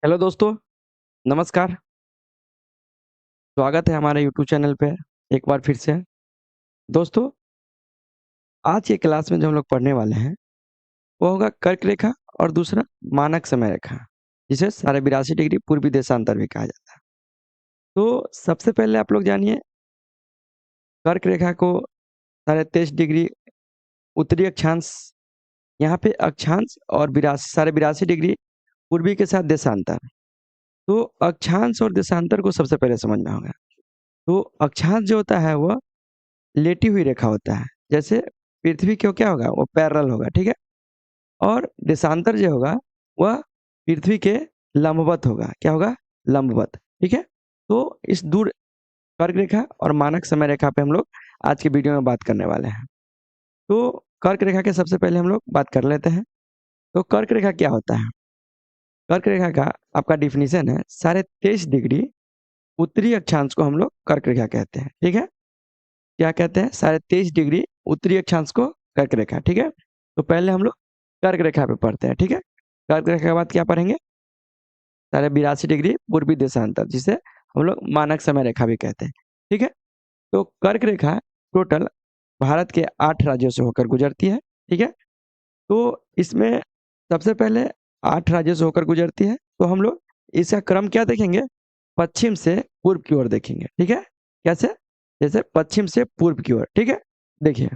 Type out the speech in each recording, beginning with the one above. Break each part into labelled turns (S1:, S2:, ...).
S1: Hello दोस्तों, नमस्कार। स्वागत है हमारे यूट्यूब चैनल पे एक बार फिर से। दोस्तों, आज की क्लास में जो हम लोग पढ़ने वाले हैं, वो होगा कर्क रेखा और दूसरा मानक समय रेखा, जिसे साढ़े 82 डिग्री पूर्वी देशांतर भी कहा जाता है। तो सबसे पहले आप लोग जानिए, कर्क रेखा को साढ़े 23 डिग्री उत्तरी अक्षांश, यहाँ पे अक्षांश और 82 साढ़े 82 डिग्री पूर्वी के साथ देशांतर। तो अक्षांश और देशांतर को सबसे पहले समझना होगा। तो अक्षांश जो होता है वह लेटी हुई रेखा होता है। जैसे पृथ्वी को क्या होगा, वो पैरेलल होगा, ठीक है? और देशांतर जो होगा वह पृथ्वी के लंबवत होगा। क्या होगा? लंबवत, ठीक है? तो इस दूर कर्क रेखा और मानक समय रेखा पे हम लोग आज की वीडियो में बात करने वाले हैं। तो कर्क रेखा के सबसे पहले हम लोग बात कर लेते हैं। तो कर्क रेखा क्या होता है? कर्क रेखा का आपका डेफिनिशन है, साढ़े 23 डिग्री उत्तरी अक्षांश को हम लोग कर्क रेखा कहते हैं, ठीक है? क्या कहते हैं? साढ़े 23 डिग्री उत्तरी अक्षांश को कर्क रेखा, ठीक है? तो पहले हम लोग कर्क रेखा पे पढ़ते हैं, ठीक है? कर्क रेखा के बाद क्या पढ़ेंगे? साढ़े 82 डिग्री पूर्वी देशांतर, जिसे हम लोग मानक समय रेखा भी कहते हैं, ठीक है? तो कर्क रेखा टोटल भारत के 8 राज्यों से होकर गुजरती है, ठीक है? तो इसमें सबसे पहले 8 राज्यों से होकर गुजरती है, तो हम लोग इसका क्रम क्या देखेंगे? पश्चिम से पूर्व की ओर देखेंगे, ठीक है? कैसे? जैसे पश्चिम से पूर्व की ओर, ठीक है? देखिए,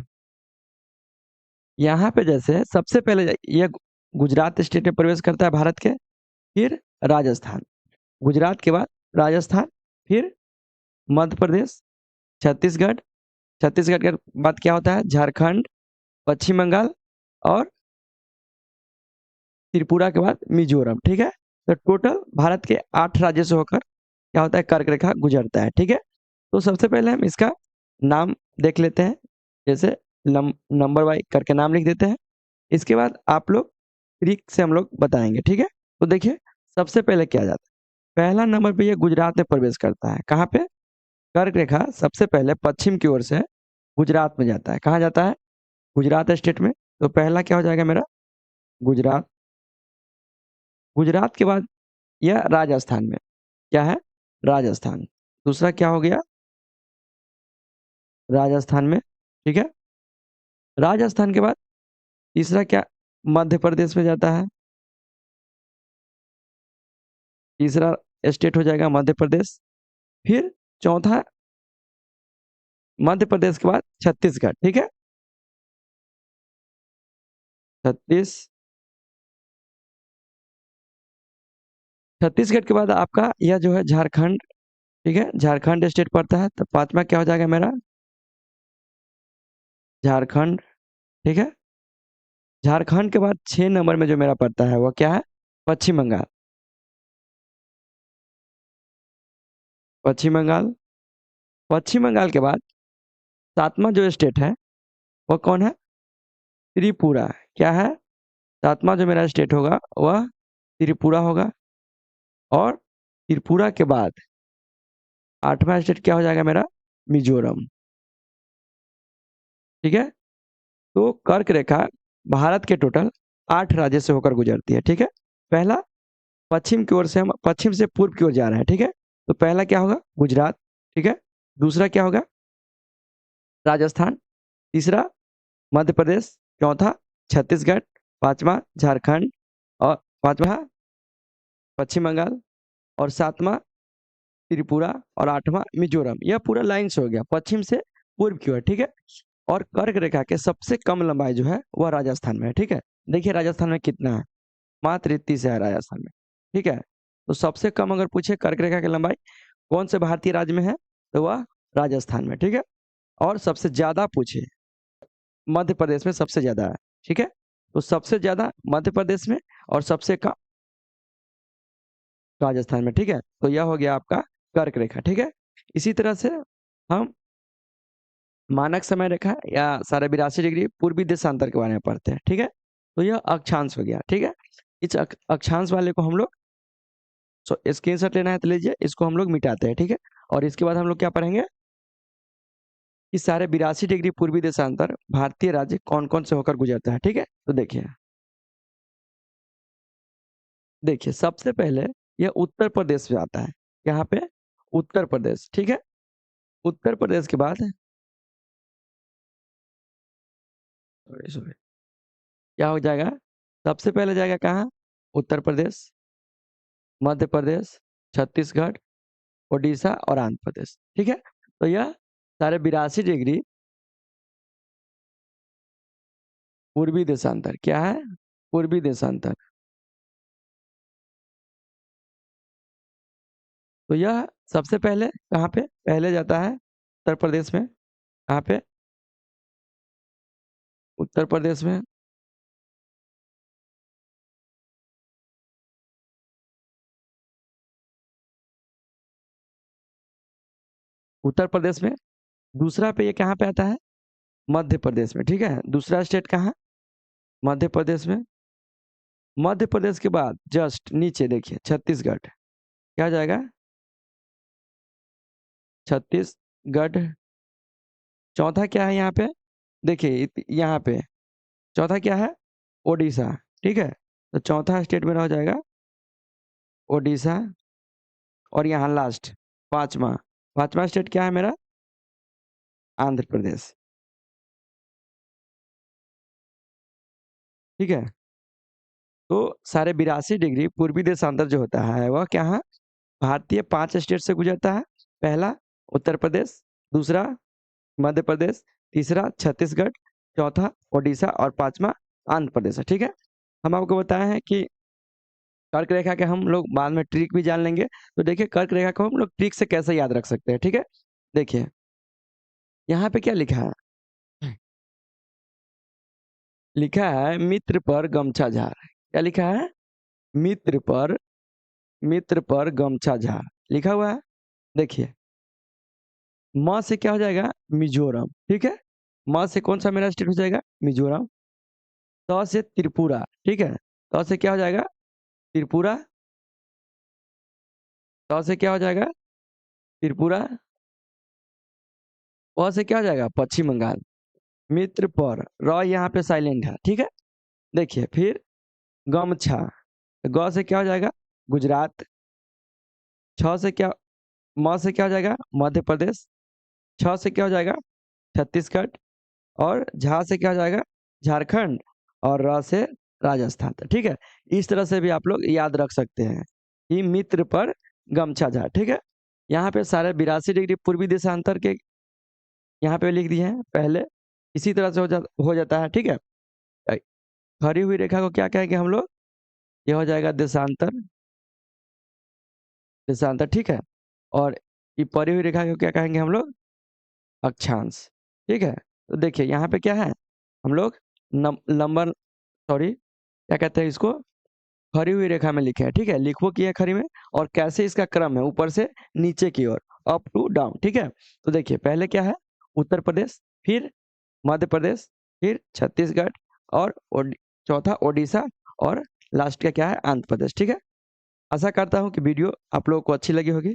S1: यहाँ पे जैसे सबसे पहले ये गुजरात स्टेट में प्रवेश करता है भारत के, फिर राजस्थान, गुजरात के बाद राजस्थान, फिर मध्य प्रदेश, छत्तीसगढ़, छत्तीसगढ़ के बाद क्या होता है? झारखंड, पश्चिम बंगाल और त्रिपुरा के बाद मिजोरम, ठीक है? तो टोटल भारत के 8 राज्यों से होकर क्या होता है? कर्क रेखा गुजरता है, ठीक है? तो सबसे पहले हम इसका नाम देख लेते हैं, जैसे नंबर वाइज करके नाम लिख देते हैं। इसके बाद आप लोग ट्रिक से हम लोग बताएँगे, ठीक है? तो देखिए, सबसे पहले क्या जाता है? पहला नंबर पे ये गुजरात में प्रवेश करता है। कहाँ पे? कर्क रेखा सबसे पहले पश्चिम की ओर से गुजरात में जाता है। कहाँ जाता है? गुजरात स्टेट में। तो पहला क्या हो जाएगा मेरा? गुजरात। गुजरात के बाद यह राजस्थान में। क्या है? राजस्थान। दूसरा क्या हो गया? राजस्थान में, ठीक है? राजस्थान के बाद तीसरा क्या? मध्य प्रदेश में जाता है। तीसरा स्टेट हो जाएगा मध्य प्रदेश। फिर चौथा मध्य प्रदेश के बाद छत्तीसगढ़, ठीक है? छत्तीस छत्तीसगढ़ के बाद आपका यह जो है झारखंड, ठीक है? झारखंड स्टेट पड़ता है। तो पाँचवा क्या हो जाएगा मेरा? झारखंड, ठीक है? झारखंड के बाद 6 नंबर में जो मेरा पड़ता है, वो क्या है? पश्चिम बंगाल। पश्चिम बंगाल। पश्चिम बंगाल के बाद 7वाँ जो स्टेट है, वो कौन है? त्रिपुरा। क्या है? 7वाँ जो मेरा स्टेट होगा, वह त्रिपुरा होगा। और त्रिपुरा के बाद 8वाँ स्टेट क्या हो जाएगा मेरा? मिजोरम, ठीक है? तो कर्क रेखा भारत के टोटल 8 राज्य से होकर गुजरती है, ठीक है? पहला पश्चिम की ओर से हम पश्चिम से पूर्व की ओर जा रहे हैं, ठीक है? तो पहला क्या होगा? गुजरात, ठीक है? दूसरा क्या होगा? राजस्थान। तीसरा मध्य प्रदेश। चौथा छत्तीसगढ़। पाँचवाँ झारखंड। और पाँचवाँ पश्चिम बंगाल। और 7वाँ त्रिपुरा। और 8वाँ मिजोरम। यह पूरा लाइन से हो गया पश्चिम से पूर्व की ओर, ठीक है? और कर्क रेखा के सबसे कम लंबाई जो है वह राजस्थान में है, ठीक है? देखिए राजस्थान में कितना है? मात्र 30 है राजस्थान में, ठीक है? तो सबसे कम अगर पूछे कर्क रेखा की लंबाई कौन से भारतीय राज्य में है, तो वह राजस्थान में, ठीक है? और सबसे ज्यादा पूछे, मध्य प्रदेश में सबसे ज्यादा है, ठीक है? तो सबसे ज्यादा मध्य प्रदेश में और सबसे कम राजस्थान में, ठीक है? तो यह हो गया आपका कर्क रेखा, ठीक है? इसी तरह से हम मानक समय रेखा या साढ़े 82 डिग्री पूर्वी देशांतर के बारे में पढ़ते हैं, ठीक है? तो यह अक्षांश हो गया, ठीक है? इस अक्षांश वाले को हम लोग स्क्रीनशॉट लेना है तो लीजिए, इसको हम लोग मिटाते हैं, ठीक है? और इसके बाद हम लोग क्या पढ़ेंगे कि साढ़े 82 डिग्री पूर्वी देशांतर भारतीय राज्य कौन कौन से होकर गुजरता है, ठीक है? तो देखिए, देखिए सबसे पहले यह उत्तर प्रदेश में आता है। यहाँ पे उत्तर प्रदेश, ठीक है? उत्तर प्रदेश के बाद सॉरी, सॉरी, क्या हो जाएगा? सबसे पहले जाएगा कहाँ? उत्तर प्रदेश, मध्य प्रदेश, छत्तीसगढ़, ओडिशा और आंध्र प्रदेश, ठीक है? तो यह सारे 82 डिग्री पूर्वी देशांतर, क्या है? पूर्वी देशांतर। तो यह सबसे पहले कहाँ पे? पहले जाता है उत्तर प्रदेश में। कहाँ पे? उत्तर प्रदेश में। उत्तर प्रदेश में। दूसरा पे ये कहाँ पे आता है? मध्य प्रदेश में, ठीक है? दूसरा स्टेट कहाँ? मध्य प्रदेश में। मध्य प्रदेश के बाद जस्ट नीचे देखिए छत्तीसगढ़। क्या हो जाएगा? छत्तीसगढ़। चौथा क्या है यहाँ पे? देखिए यहाँ पे चौथा क्या है? ओडिशा, ठीक है? तो चौथा स्टेट मेरा हो जाएगा ओडिशा। और यहाँ लास्ट पांचवा, पांचवा स्टेट क्या है मेरा? आंध्र प्रदेश, ठीक है? तो सारे 82 डिग्री पूर्वी देशांतर जो होता है वह क्या है? भारतीय 5 स्टेट से गुजरता है। पहला उत्तर प्रदेश, दूसरा मध्य प्रदेश, तीसरा छत्तीसगढ़, चौथा ओडिशा और पांचवा आंध्र प्रदेश है, ठीक है? हम आपको बताए हैं कि कर्क रेखा के हम लोग बाद में ट्रिक भी जान लेंगे। तो देखिए कर्क रेखा को हम लोग ट्रिक से कैसे याद रख सकते हैं, ठीक है? देखिए यहाँ पे क्या लिखा है? लिखा है मित्र पर गमछा झार। क्या लिखा है? मित्र पर, मित्र पर गमछा झार लिखा हुआ है। देखिए म से क्या हो जाएगा? मिजोरम, ठीक है? म से कौन सा मेरा स्टेट हो जाएगा? मिजोरम। त से त्रिपुरा, ठीक है? त से क्या हो जाएगा? त्रिपुरा। त से क्या हो जाएगा? त्रिपुरा। प से क्या हो जाएगा? पश्चिम बंगाल। मित्र पर र यहाँ पे साइलेंट है, ठीक है? देखिए फिर गमछा, ग से क्या हो जाएगा? गुजरात। छ से क्या? म से क्या हो जाएगा? मध्य प्रदेश। छ से क्या हो जाएगा? छत्तीसगढ़। और झा से क्या हो जाएगा? झारखंड। और र से राजस्थान, ठीक है? इस तरह से भी आप लोग याद रख सकते हैं कि मित्र पर गमछा झार, ठीक है? यहाँ पे सारे 82 डिग्री पूर्वी देशांतर के यहाँ पे लिख दिए हैं पहले। इसी तरह से हो जाता है, ठीक है? अ, खड़ी हुई रेखा को क्या कहेंगे हम लोग? ये हो जाएगा देशांतर, देशांतर, ठीक है? और ये पड़ी हुई रेखा को क्या कहेंगे हम लोग? अक्षांश, ठीक है? तो देखिए यहाँ पे क्या है? हम लोग नंबर, सॉरी, क्या कहते हैं इसको? खड़ी हुई रेखा में लिखे हैं, ठीक है? लिखो की है खड़ी में। और कैसे इसका क्रम है ऊपर से नीचे की ओर, अप टू डाउन, ठीक है? तो देखिए पहले क्या है? उत्तर प्रदेश, फिर मध्य प्रदेश, फिर छत्तीसगढ़ और चौथा ओडिशा और लास्ट का क्या है? आंध्र प्रदेश, ठीक है? आशा करता हूँ कि वीडियो आप लोगों को अच्छी लगी होगी।